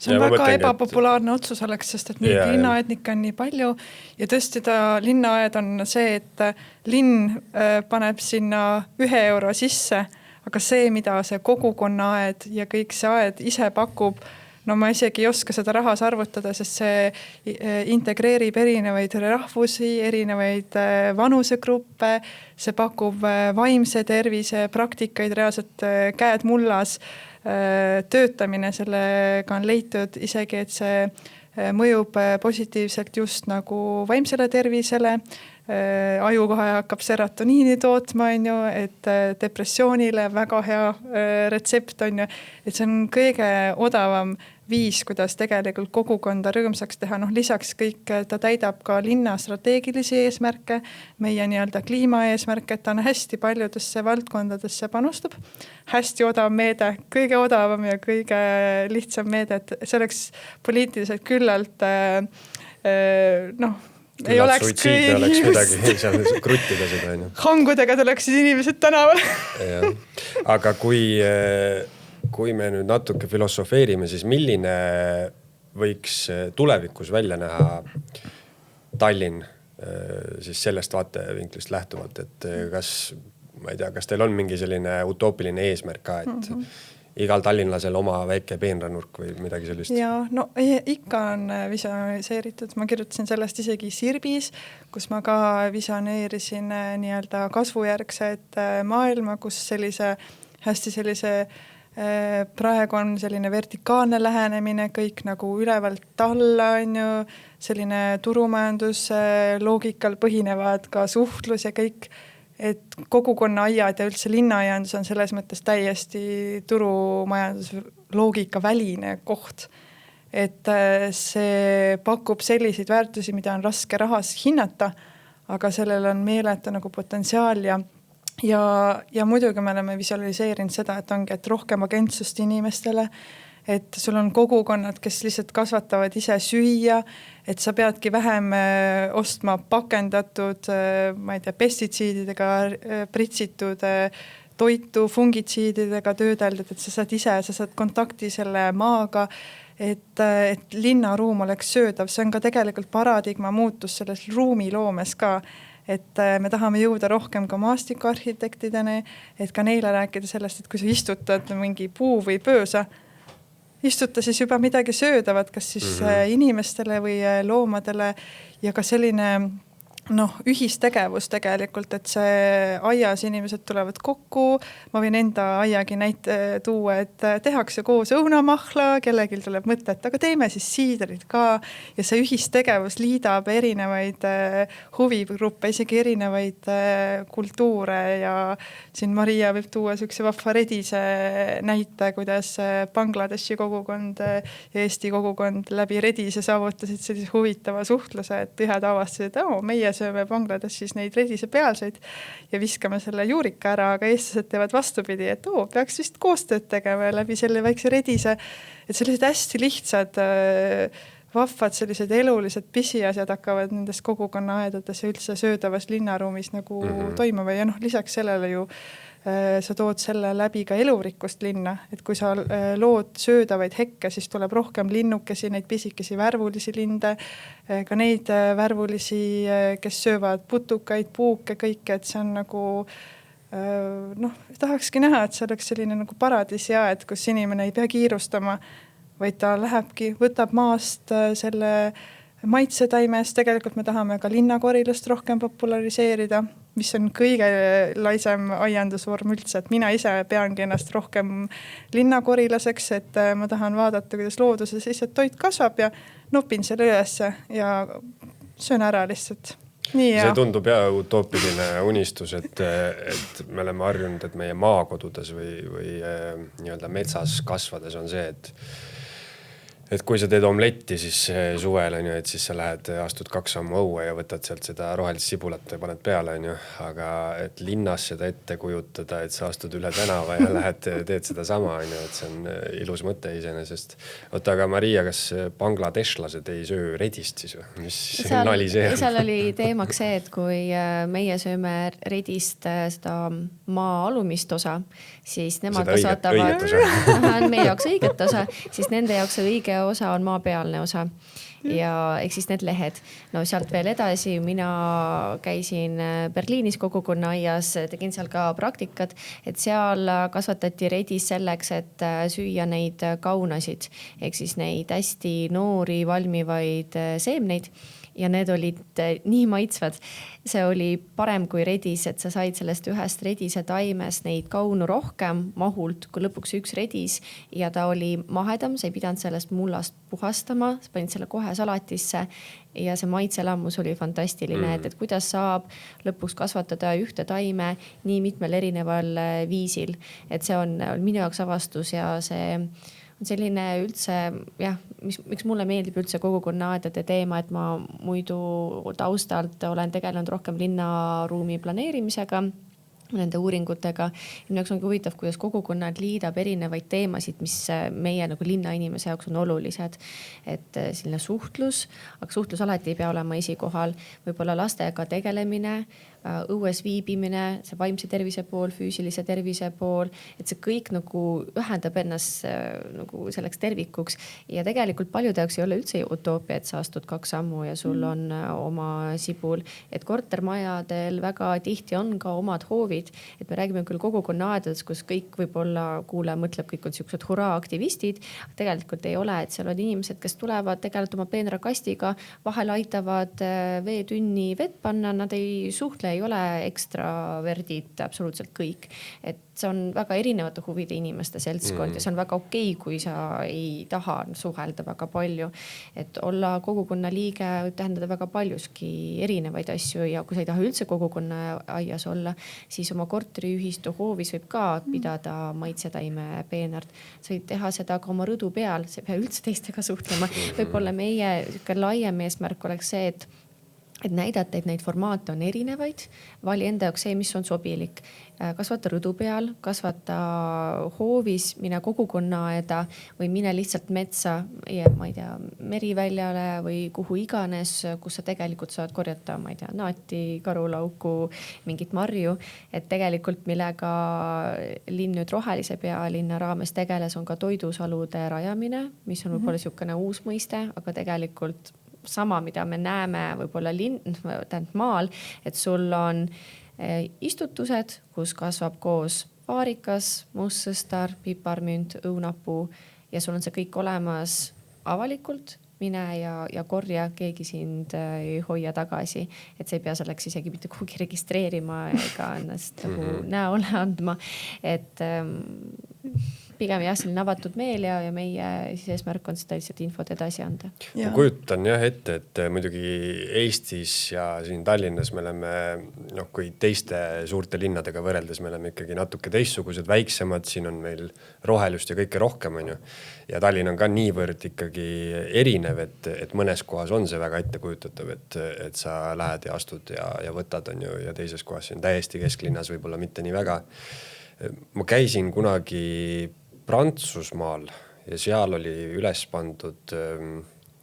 See on väga ebapopulaarne otsus oleks, sest et neid linnaaednikke on nii palju ja tõesti linnaaed on see, et linn paneb sinna 1 euro sisse, aga see, mida see kogukonnaaed ja kõik see aed ise pakub, no ma isegi ei oska seda rahas arvutada, sest see integreerib erinevaid rahvusi, erinevaid vanusegruppe, see pakub vaimse tervise praktikaid, reaalselt käed mullas töötamine, sellega on leitud isegi, et see mõjub positiivselt just nagu vaimsele tervisele, ajukohe hakkab serotoniini tootma, on ju, et depressioonile väga hea retsept on ju, et see on kõige odavam viis, kuidas tegelikult kogukonda rõõmsaks teha. Noh, lisaks kõik, ta täidab ka linna strateegilisi eesmärke, meie nii-öelda kliimaeesmärke, et ta on hästi paljudesse valdkondadesse panustab. Hästi odav meede, kõige odavam ja kõige lihtsam meede, et see oleks poliitiliselt küllalt ei oleks suitsiidne oleks midagi, ei saa kruttida seda. Hangudega tuleksid inimesed tänavale. Aga kui me nüüd natuke filosofeerime, siis milline võiks tulevikus välja näha Tallinn siis sellest vaatevinklist lähtuvalt, et kas, ma ei tea, kas teil on mingi selline utoopiline eesmärk ka, et igal tallinlasel oma väike peenranurk või midagi sellist? Ja, no ikka on visioneeritud. Ma kirjutasin sellest isegi Sirbis, kus ma ka visioneerisin nii-öelda kasvujärgset maailma, kus hästi sellise praegu on selline vertikaalne lähenemine, kõik nagu ülevalt alla on ju, selline turumajandus loogikal põhinevad ka suhtlus ja kõik, et kogukonna aiad ja üldse linnaaiandus on selles mõttes täiesti turumajandus loogika väline koht. Et see pakub selliseid väärtusi, mida on raske rahas hinnata, aga sellel on meeletu nagu potentsiaal ja muidugi me oleme visualiseerinud seda, et ongi, et rohkem agentsust inimestele, et sul on kogukonnad, kes lihtsalt kasvatavad ise süüa, et sa peadki vähem ostma pakendatud, ma ei tea, pestitsiididega pritsitud toitu, fungitsiididega töödeldud, et sa saad kontakti selle maaga, et linnaruum oleks söödav. See on ka tegelikult paradigma muutus selles ruumiloomes ka, et me tahame jõuda rohkem ka maastikuarhitektideni, et ka neile rääkida sellest, et kui sa istutad mingi puu või pöösa, istuta siis juba midagi söödavat, kas siis inimestele või loomadele ja ka selline ühistegevus tegelikult, et see aias inimesed tulevad kokku, ma võin enda aiagi näite tuua, et tehakse koos õunamahla, kellegil tuleb mõte, et aga teeme siis siidrid ka ja see ühistegevus liidab erinevaid huvigruppe, isegi erinevaid kultuure ja siin Maria võib tuua sükse vahva redise näite, kuidas Bangladeshi kogukond ja Eesti kogukond läbi redise saavutasid sellise huvitava suhtluse, et ühed avastasid, et meie sööme Bangladeshis neid redise pealseid ja viskame selle juurika ära, aga eestlased teevad vastupidi, et peaks vist koostööd tegema läbi selle väikse redise, et sellised hästi lihtsad vahvad, sellised elulised pisiasjad hakkavad nendest kogukonnaaedades ja üldse söödavas linnaruumis nagu toimuma ja lisaks sellele ju sa tood selle läbi ka elurikkust linna, et kui sa lood söödavaid hekke, siis tuleb rohkem linnukesi, neid pisikesi värvulisi linde, ka neid värvulisi, kes söövad putukaid, puuke, kõike, et see on nagu tahakski näha, et see oleks selline nagu paradiisiaed, kus inimene ei pea kiirustama, vaid ta lähebki, võtab maast selle maitsetaimest, tegelikult me tahame ka linnakorilust rohkem populariseerida, mis on kõige laisem aiandusvorm üldse, et mina ise peangi ennast rohkem linnakorilaseks, et ma tahan vaadata, kuidas looduses lihtsalt toit kasvab ja nopin selle ülesse ja söön ära lihtsalt. See tundub utoopiline unistus, et me oleme harjunud, et meie maakodudes või nii-öelda metsas kasvades on see, et kui sa teed omletti, siis suvel on ju, et siis sa lähed, astud 2 sammu õue ja võtad sealt seda rohelist sibulat ja paned peale on ju, aga et linnas seda ette kujutada, et sa astud üle tänava ja lähed, teed seda sama on ju, et see on ilus mõte iseenesest. Oota, aga Maria, kas bangladeshlased ei söö redist siis või? Mis nali see on? Seal oli teemaks see, et kui meie sööme redist seda maa alumist osa, siis nemad kasvatavad meie jaoks õiget osa, siis nende jaoks õige osa on maapealne osa. ja ehk siis need lehed. No sealt veel edasi mina käisin Berliinis kogukonnaaias, tegin seal ka praktikat, et seal kasvatati redis selleks, et süüa neid kaunasid ehk siis neid hästi noori valmivaid seemneid. Ja need olid nii maitsvad. See oli parem kui redis, et sa said sellest ühest redise taimest neid kaunu rohkem mahult kui lõpuks üks redis ja ta oli mahedam, sa ei pidanud sellest mullast puhastama, sa panid selle kohe salatisse ja see maitselamus oli fantastiline, et kuidas saab lõpuks kasvatada ühte taime nii mitmel erineval viisil. Et see on minu jaoks avastus ja see on selline üldse, jah, miks mulle meeldib üldse kogukonnaaedade teema, et ma muidu taustalt olen tegelenud rohkem linnaruumi planeerimisega, nende uuringutega. Minu jaoks ongi huvitav, kuidas kogukonnad liidab erinevaid teemasid, mis meie nagu linnainimese jaoks on olulised. Et selline suhtlus, aga suhtlus alati ei pea olema esikohal, võib-olla lastega tegelemine, õues viibimine, see vaimse tervise pool, füüsilise tervise pool, et see kõik nagu ühendab ennast nagu selleks tervikuks. Ja tegelikult paljude jaoks ei ole üldse utoopia, et sa astud 2 sammu ja sul on oma sibul. Et kortermajadel väga tihti on ka omad hoovid, et me räägime küll kogukonnaaedades, kus kõik võib-olla kuule, mõtleb, kõik on siuksed hurraa-aktivistid. Tegelikult ei ole, et seal on inimesed, kes tulevad tegelikult oma peenrakastiga, vahel aitavad veetünni vett panna, nad ei suhtle, ei ole ekstraverdid absoluutselt kõik. Et see on väga erinevate huvide inimeste seltskond ja see on väga okei, kui sa ei taha suhelda väga palju. Et olla kogukonna liige võib tähendada väga paljuski erinevaid asju ja kui sa ei taha üldse kogukonna aias olla, siis oma korteriühistu hoovis võib ka pidada maitsetaime peenart. Sa võid teha seda ka oma rõdu peal, sa ei pea üldse teistega suhtlema. Võib-olla meie laiem eesmärk oleks see, et näidata, et neid formaate on erinevaid, vali enda jaoks see, mis on sobilik. Kasvata rõdu peal, kasvata hoovis, mine kogukonnaaeda või mine lihtsalt metsa, ma ei tea, meriväljale või kuhu iganes, kus sa tegelikult saad korjata, ma ei tea, naati, karulauku, mingit marju. Et tegelikult millega linn nüüd rohelise pealinna raames tegeles on ka toidusalude rajamine, mis on võib-olla siukene uus mõiste, aga tegelikult sama, mida me näeme võib-olla maal, et sul on istutused, kus kasvab koos vaarikas, mustsõstar, piparmünt, õunapuu ja sul on see kõik olemas avalikult. Mine ja korja, keegi sind ei hoia tagasi, et sa ei pea selleks isegi mitte kuhugi registreerima ega ennast nagu näole andma. Et pigem jah, selline avatud meel ja meie siis eesmärk on seda lihtsalt infot edasi anda. Ma kujutan jah ette, et muidugi Eestis ja siin Tallinnas me oleme, kui teiste suurte linnadega võrreldes, me oleme ikkagi natuke teistsugused, väiksemad, siin on meil rohelust ja kõike rohkem, on ju. Ja Tallinn on ka niivõrd ikkagi erinev, et mõnes kohas on see väga ettekujutatav, et sa lähed ja astud ja võtad, on ju, ja teises kohas siin täiesti kesklinnas võib-olla mitte nii väga. Ma käisin kunagi Prantsusmaal ja seal oli üles pandud,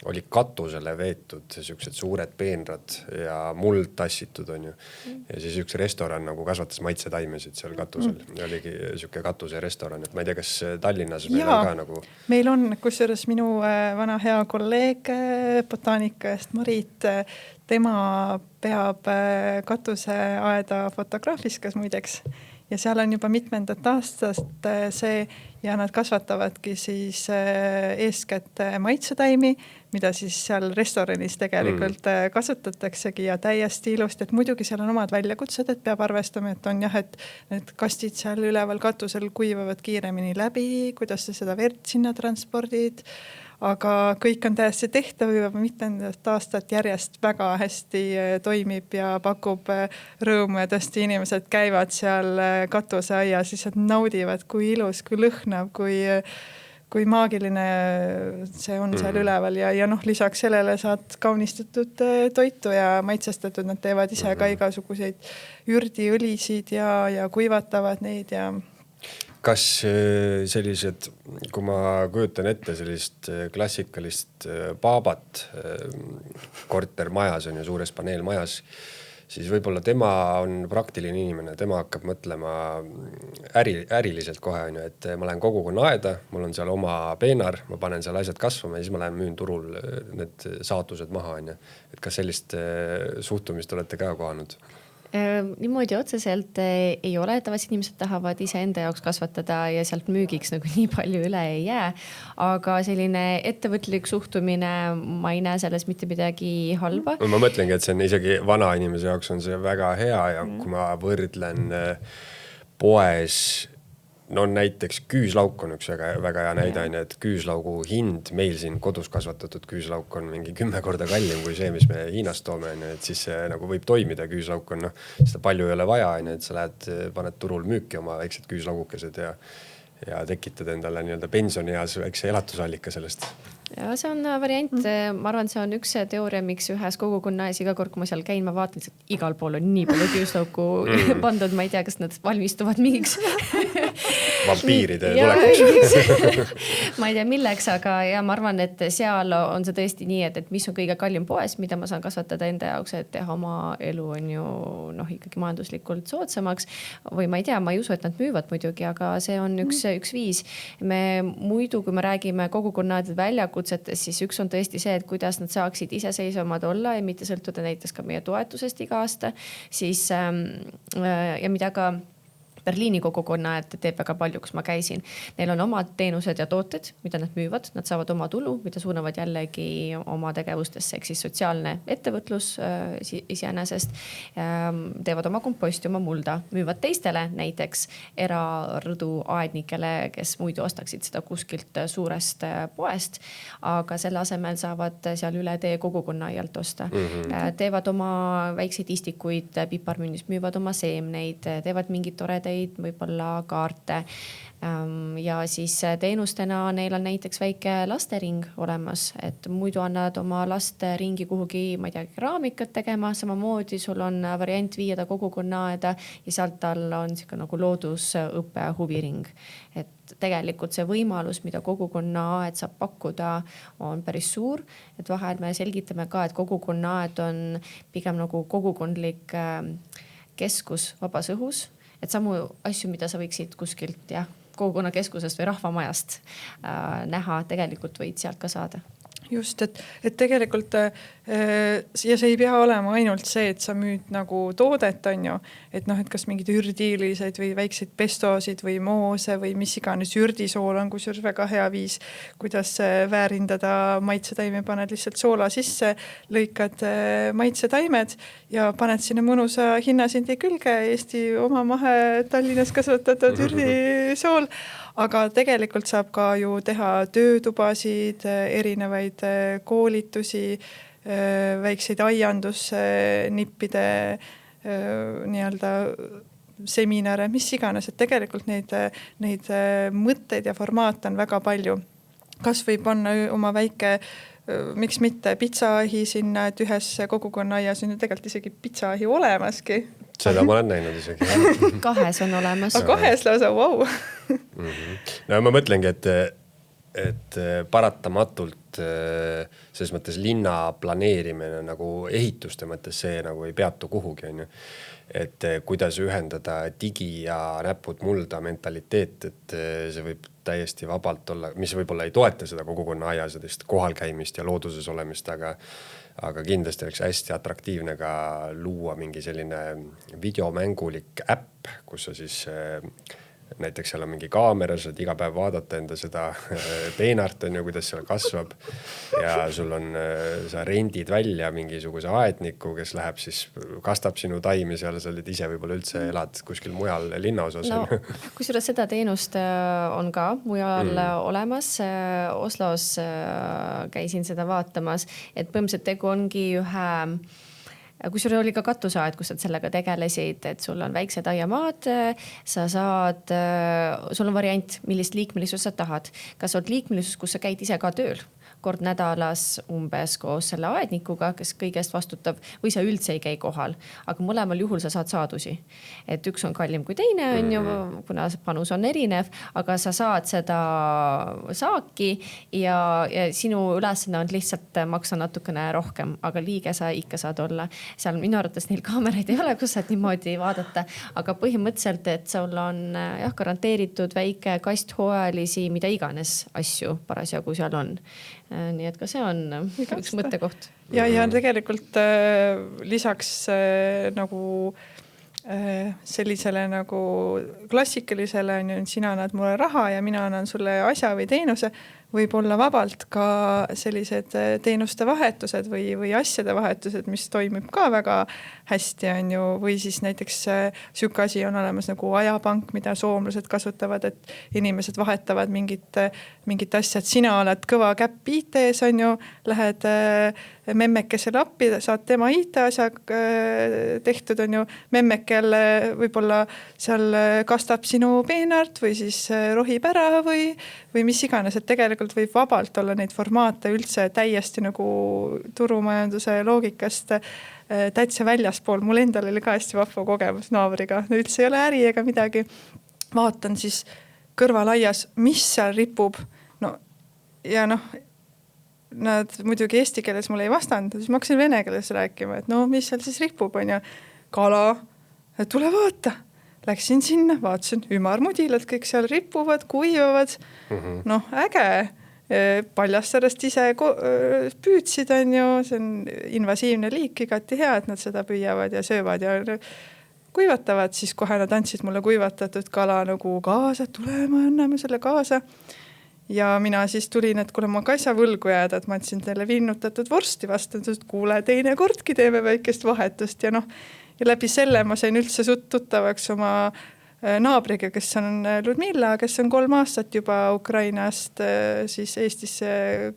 oli katusele veetud siuksed suured peenrad ja muld tassitud, on ju. Ja siis üks restoran nagu kasvatas maitsetaimesid seal katusel. Oligi siuke katuse restoran, et ma ei tea, kas Tallinnas meil on ka nagu... Meil on, kusjuures minu vana hea kolleeg botaanikast Marit, tema peab katuseaeda Fotograafiskas muideks. Ja seal on juba mitmendat aastast see ja nad kasvatavadki siis eeskätt maitsetaimi, mida siis seal restoranis tegelikult kasutataksegi ja täiesti ilusti, et muidugi seal on omad väljakutsed, et peab arvestama, et on jah, et need kastid seal üleval katusel kuivavad kiiremini läbi, kuidas sa seda verd sinna transpordid. Aga kõik on täiesti tehtav juba mitmendat aastat järjest väga hästi toimib ja pakub rõõmu ja tõesti inimesed käivad seal katuseaias, siis nad naudivad, kui ilus, kui lõhnav, kui maagiline see on seal üleval ja lisaks sellele saad kaunistatud toitu ja maitsestatud, nad teevad ise ka igasuguseid ürdiõlisid ja kuivatavad neid ja... Kas sellised, kui ma kujutan ette sellist klassikalist baabat kortermajas on ju suures paneelmajas, siis võib-olla tema on praktiline inimene, tema hakkab mõtlema äriliselt kohe, on ju, et ma lähen kogukonna aeda, mul on seal oma peenar, ma panen seal asjad kasvama ja siis ma lähen müün turul need saatused maha, on ju. Et kas sellist suhtumist olete ka kohanud? Niimoodi otseselt ei ole, tavaliselt inimesed tahavad ise enda jaoks kasvatada ja sealt müügiks nagu nii palju üle ei jää. Aga selline ettevõtlik suhtumine, ma ei näe selles mitte midagi halba. Ma mõtlengi, et see on isegi vana inimese jaoks on see väga hea ja kui ma võrdlen poes, no näiteks küüslauk on üks väga hea näide, et küüslaugu hind meil siin kodus kasvatatud küüslauk on mingi 10 korda kallim kui see, mis me Hiinast toome, et siis see nagu võib toimida. Küüslauk on, seda palju ei ole vaja, et sa lähed, paned turul müüki oma väiksed küüslaugukesed ja tekitad endale nii-öelda pensionieas väikse elatusallika sellest. Ja see on variant, ma arvan, see on üks teooria, miks ühes kogukonna ees iga kord, kui ma seal käin, ma vaatan, et igal pool on nii palju küüslauku pandud, ma ei tea, kas nad valmistuvad mingiks vampiiride tulekuks. Ma ei tea milleks, aga ja ma arvan, et seal on see tõesti nii, et mis on kõige kallim poes, mida ma saan kasvatada enda jaoks, et teha oma elu on ju ikkagi majanduslikult soodsamaks või ma ei tea, ma ei usu, et nad müüvad muidugi, aga see on üks viis. Me muidu, kui me räägime kogukonnade väljakutsetes, siis üks on tõesti see, et kuidas nad saaksid iseseisvamad olla ja mitte sõltuda näiteks ka meie toetusest iga aasta, siis ja mida ka Berliini kogukonna, et teeb väga palju, kus ma käisin. Neil on omad teenused ja tooted, mida nad müüvad. Nad saavad oma tulu, mida suunavad jällegi oma tegevustesse, ehk siis sotsiaalne ettevõtlus iseenesest. Teevad oma komposti, oma mulda, müüvad teistele näiteks erarõdu aednikele, kes muidu ostaksid seda kuskilt suurest poest, aga selle asemel saavad seal üle tee kogukonna aialt osta. Teevad oma väikseid istikuid piparmüünis, müüvad oma seemneid, teevad mingid toredeid võib-olla kaarte ja siis teenustena neil on näiteks väike lastering olemas, et muidu annad oma laste ringi kuhugi, ma ei tea, raamikat tegema, samamoodi sul on variant viia ta kogukonna aeda ja sealt tal on siuke nagu loodusõppe huviring. Et tegelikult see võimalus, mida kogukonna aed saab pakkuda, on päris suur, et vahel me selgitame ka, et kogukonna aed on pigem nagu kogukondlik keskus vabas õhus. Et samu asju, mida sa võiksid kuskilt kogukonna keskusest või rahvamajast näha, tegelikult võid sealt ka saada. Just, et tegelikult ja see ei pea olema ainult see, et sa müüd nagu toodet, on ju, et et kas mingid ürdiiliseid või väikseid pestosid või moose või mis iganes ürdisool on, kus väga hea viis, kuidas väärindada maitsetaime, paned lihtsalt soola sisse, lõikad maitsetaimed ja paned sinna mõnusa hinnasindi külge, Eesti oma mahe Tallinnas kasvatatud ürdisool. Aga tegelikult saab ka ju teha töötubasid, erinevaid koolitusi, väikseid aiandusnippide nii-öelda seminare, mis iganes, et tegelikult neid mõtteid ja formaat on väga palju. Kas võib panna oma väike, miks mitte pitsaahi sinna, et ühes kogukonna aias on ju tegelikult isegi pitsaahi olemaski. Seda ma olen näinud isegi. Kahes on olemas. Kahes lausa, vau. No ma mõtlengi, et paratamatult selles mõttes linna planeerimine nagu ehituste mõttes see nagu ei peatu kuhugi, on ju. Et kuidas ühendada digi ja näpud mulda mentaliteet, et see võib täiesti vabalt olla, mis võib-olla ei toeta seda kogukonna aias ja kohal käimist ja looduses olemist, aga kindlasti oleks hästi atraktiivne ka luua mingi selline videomängulik äpp, kus sa siis näiteks seal on mingi kaamera, saad iga päev vaadata enda seda peenart, on ju, kuidas seal kasvab ja sul on, sa rendid välja mingisuguse aedniku, kes läheb siis, kastab sinu taimi seal, sa oled ise võib-olla üldse elad kuskil mujal linnaosas. No, kusjuures seda teenust on ka mujal olemas. Oslos käisin seda vaatamas, et põhimõtteliselt tegu ongi ühe kusjuures oli ka katusaed, kus sa sellega tegelesid, et sul on väiksed aiamaad, sa saad, sul on variant, millist liikmelisus sa tahad. Kas oled liikmelisus, kus sa käid ise ka tööl kord nädalas umbes koos selle aednikuga, kes kõigest vastutab või sa üldse ei käi kohal, aga mõlemal juhul sa saad saadusi. Et üks on kallim kui teine on ju, kuna panus on erinev, aga sa saad seda saaki ja sinu ülesanne on lihtsalt maksa natukene rohkem, aga liige sa ikka saad olla. Seal minu arvates neil kaameraid ei ole, kus saad niimoodi vaadata, aga põhimõtteliselt, et sul on garanteeritud väike kast hooajalisi, mida iganes asju parasjagu seal on. Nii et ka see on üks mõttekoht. Ja tegelikult lisaks nagu sellisele nagu klassikalisele on ju, sina annad mulle raha ja mina annan sulle asja või teenuse, võib olla vabalt ka sellised teenuste vahetused või asjade vahetused, mis toimib ka väga hästi on ju, või siis näiteks siuke asi on olemas nagu ajapank, mida soomlased kasutavad, et inimesed vahetavad mingit asja, et sina oled kõva käpp IT-s on ju, lähed memmekesele appi, saad tema IT-asja tehtud on ju, memmekel võib-olla seal kastab sinu peenart või siis rohib ära või mis iganes, et tegelikult võib vabalt olla neid formaate üldse täiesti nagu turumajanduse loogikast täitsa väljaspool. Mul endal oli ka hästi vahva kogemus naabriga, üldse ei ole äri ega midagi. Vaatan siis kõrvalaias, mis seal ripub. No, ja nad muidugi eesti keeles mulle ei vastanud, siis ma hakkasin vene keeles rääkima, et mis seal siis ripub on ja kala, tule vaata. Läksin sinna, vaatasin ümarmudilad, kõik seal ripuvad, kuivavad. Äge. Paljassarast ise püüdsid on ju, see on invasiivne liik, igati hea, et nad seda püüavad ja söövad ja kuivatavad, siis kohe nad andsid mulle kuivatatud kala nagu kaasa, tulema, anname selle kaasa. Ja mina siis tulin, et kuule ma ka ei saa võlgu jääda, et ma andsin teile vinnutatud vorsti vastu, et kuule teine kordki teeme väikest vahetust ja ja läbi selle ma sain üldse tuttavaks oma naabriga, kes on Ludmilla, kes on 3 aastat juba Ukrainast siis Eestisse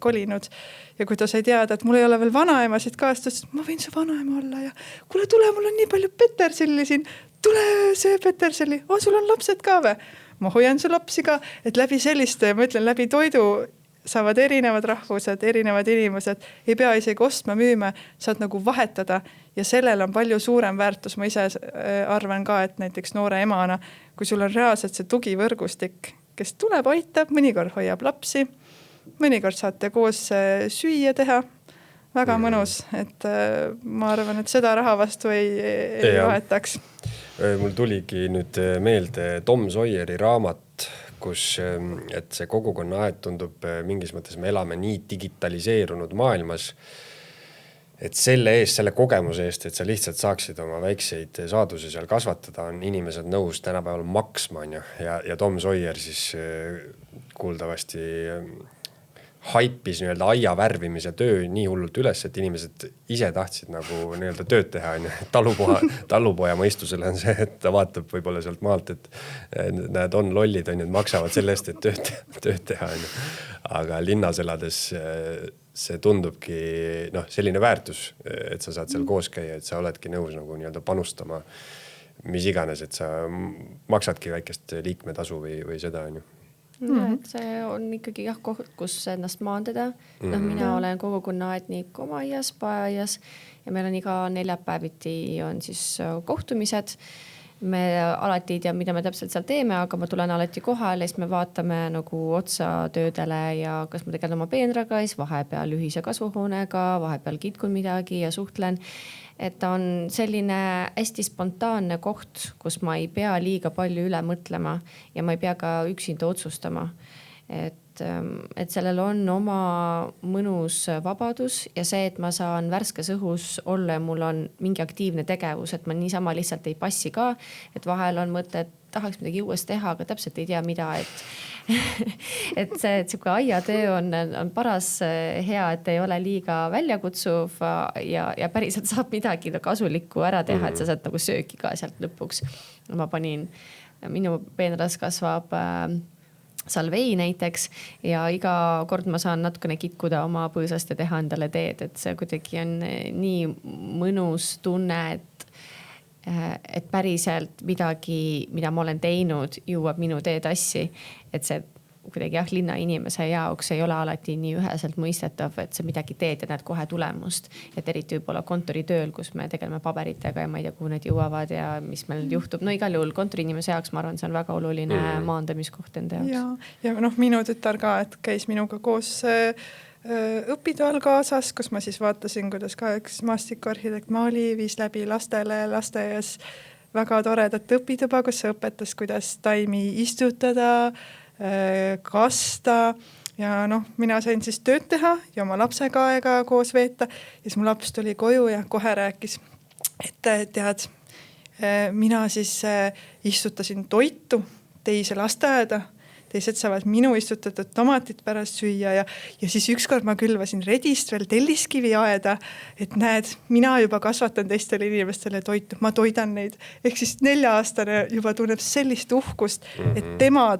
kolinud. Ja kui ta sai teada, et mul ei ole veel vanaemasid kaastas, et ma võin see vanaema olla ja kuule tule, mul on nii palju peterselli siin, tule see peterselli, sul on lapsed ka või? Ma hoian su lapsi ka, et läbi selliste, ma ütlen, läbi toidu saavad erinevad rahvused, erinevad inimesed, ei pea isegi ostma, müüma, saad nagu vahetada ja sellel on palju suurem väärtus. Ma ise arvan ka, et näiteks noore emana, kui sul on reaalselt see tugivõrgustik, kes tuleb, aitab, mõnikord hoiab lapsi, mõnikord saate koos süüa teha, väga mõnus, et ma arvan, et seda raha vastu ei vahetaks. Mul tuligi nüüd meelde Tom Sawyeri raamat, kus et see kogukonna aed tundub mingis mõttes, me elame nii digitaliseerunud maailmas, et selle kogemuse eest, et sa lihtsalt saaksid oma väikseid saadusi seal kasvatada, on inimesed nõus tänapäeval maksma. Ja Tom Sawyer siis kuuldavasti haipis nii-öelda aia värvimise töö nii hullult üles, et inimesed ise tahtsid nagu nii-öelda tööd teha. Talupoja mõistusel on see, et ta vaatab võib-olla sealt maalt, et nad on lollid, on, et maksavad selle eest, et tööd teha. Aga linnas elades see tundubki selline väärtus, et sa saad seal koos käia, et sa oledki nõus nagu nii-öelda panustama mis iganes, et sa maksadki väikest liikmetasu või seda on ju. Et see on ikkagi koht, kus ennast maandada. Mina olen kogukonna aednik oma aias, paaias ja meil on iga neljapäeviti on siis kohtumised. Me alati ei tea, mida me täpselt seal teeme, aga ma tulen alati kohale ja siis me vaatame nagu otsa töödele ja kas ma tegelen oma peenraga, siis vahepeal ühise kasvuhoonega, vahepeal kitkun midagi ja suhtlen. Et ta on selline hästi spontaanne koht, kus ma ei pea liiga palju üle mõtlema ja ma ei pea ka üksinda otsustama. Et sellel on oma mõnus vabadus ja see, et ma saan värskes õhus olla ja mul on mingi aktiivne tegevus, et ma niisama lihtsalt ei passi ka, et vahel on mõte, et tahaks midagi uues teha, aga täpselt ei tea mida, et see aiatöö on paras hea, et ei ole liiga väljakutsuv ja päriselt saab midagi kasulikku ära teha, et sa saad nagu sööki ka sealt lõpuks. Ma panin, minu peenras kasvab salvei näiteks ja iga kord ma saan natukene kitkuda oma põõsast ja teha endale teed, et see kuidagi on nii mõnus tunne, et päriselt midagi, mida ma olen teinud, jõuab minu teetassi, et see kuidagi linna inimese jaoks ei ole alati nii üheselt mõistetav, et sa midagi teed ja näed kohe tulemust. Et eriti võib-olla kontoritööl, kus me tegeleme paberitega ja ma ei tea, kuhu need jõuavad ja mis meil juhtub. No igal juhul kontoriinimese jaoks, ma arvan, see on väga oluline maandamiskoht enda jaoks. Ja minu tütar ka, et käis minuga koos õpitoal kaasas, kus ma siis vaatasin, kuidas ka üks maastikuarhitekt Maali viis läbi lastele lasteaias väga toredat õpituba, kus see õpetas, kuidas taimi istutada, kasta ja mina sain siis tööd teha ja oma lapsega aega koos veeta ja siis mu laps tuli koju ja kohe rääkis, et tead, mina siis istutasin toitu teise lasteaeda, teised saavad minu istutatud tomatit pärast süüa ja siis ükskord ma külvasin redist veel telliskivi aeda, et näed, mina juba kasvatan teistele inimestele toitu, ma toidan neid. Ehk siis 4-aastane juba tunneb sellist uhkust, et tema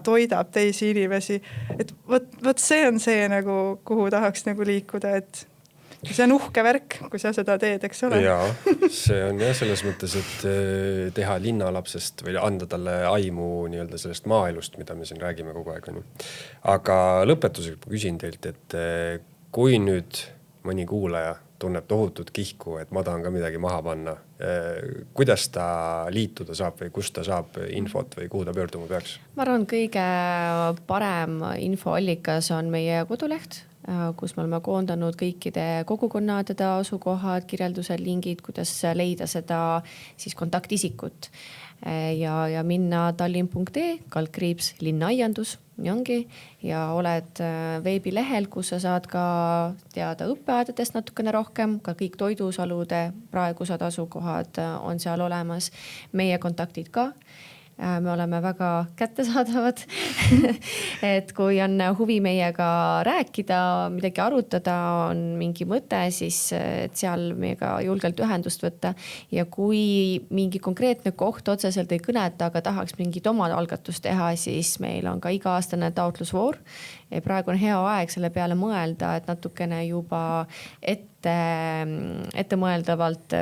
toidab teisi inimesi. Et võt see on see, nagu, kuhu tahaks nagu liikuda, et see on uhke värk, kui sa seda teed, eks ole? Jaa, see on jah selles mõttes, et teha linnalapsest või anda talle aimu nii-öelda sellest maaelust, mida me siin räägime kogu aeg. Aga lõpetuseks ma küsin teilt, et kui nüüd mõni kuulaja tunneb tohutut kihku, et ma tahan ka midagi maha panna, kuidas ta liituda saab või kus ta saab infot või kuhu ta pöörduma peaks? Ma arvan, kõige parem infoallikas on meie koduleht, kus me oleme koondanud kõikide kogukonnade asukohad, kirjeldused, lingid, kuidas leida seda siis kontaktisikut ja minna tallinn.ee/ linnaaiandus, nii ongi, ja oled veebilehel, kus sa saad ka teada õppeaedadest natukene rohkem, ka kõik toidusalude praegused asukohad on seal olemas, meie kontaktid ka. Me oleme väga kättesaadavad, et kui on huvi meiega rääkida, midagi arutada, on mingi mõte, siis et seal meiega julgelt ühendust võtta. Ja kui mingi konkreetne koht otseselt ei kõneta, aga tahaks mingit oma algatust teha, siis meil on ka iga-aastane taotlusvoor. Ja praegu on hea aeg selle peale mõelda, et natukene juba ette mõeldavalt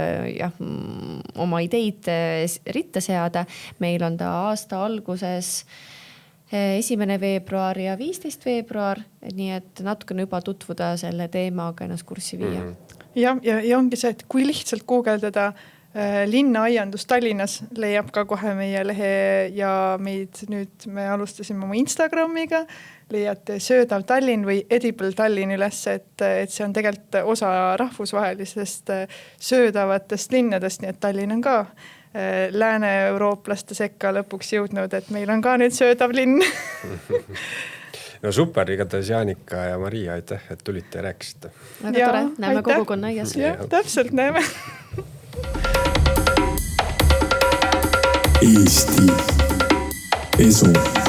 oma ideid ritta seada. Meil on ta aasta alguses 1. veebruar ja 15. veebruar, nii et natukene juba tutvuda selle teemaga ennast kurssi viia. Ja ongi see, et kui lihtsalt guugeldada linnaaiandus Tallinnas, leiab ka kohe meie lehe ja nüüd me alustasime oma Instagramiga, leiate Söödav Tallinn või Edible Tallinn üles, et see on tegelikult osa rahvusvahelisest söödavatest linnadest, nii et Tallinn on ka lääne-eurooplaste sekka lõpuks jõudnud, et meil on ka nüüd söödav linn. No super, igatahes Jaanika ja Maria, aitäh, et tulite ja rääkisite. Väga tore, näeme kogukonna aias. Ja, täpselt näeme. Eesti Esu.